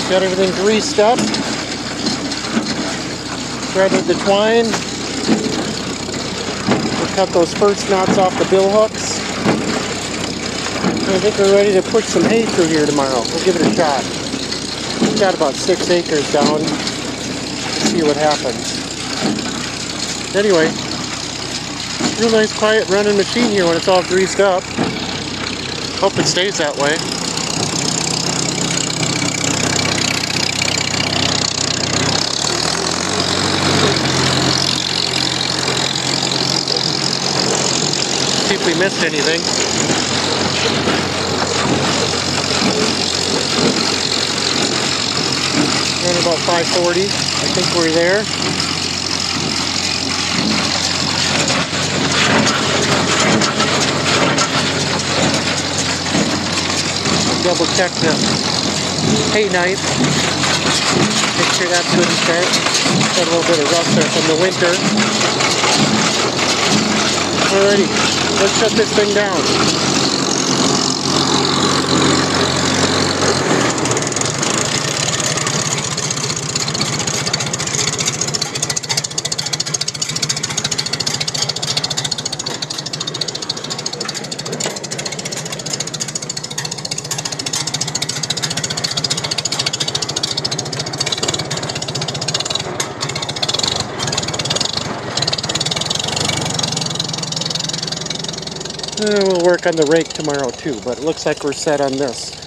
Got everything greased up. Threaded the twine. We'll cut those first knots off the bill hooks. I think we're ready to push some hay through here tomorrow. We'll give it a shot. We've got about 6 acres down. See what happens. Anyway, real nice quiet running machine here when it's all greased up. Hope it stays that way. See if we missed anything. Around about 540. I think we're there. Double check the hay knife. Make sure that's good and sharp. Got a little bit of rust there from the winter. Alrighty, let's shut this thing down. We'll work on the rake tomorrow too, but it looks like we're set on this.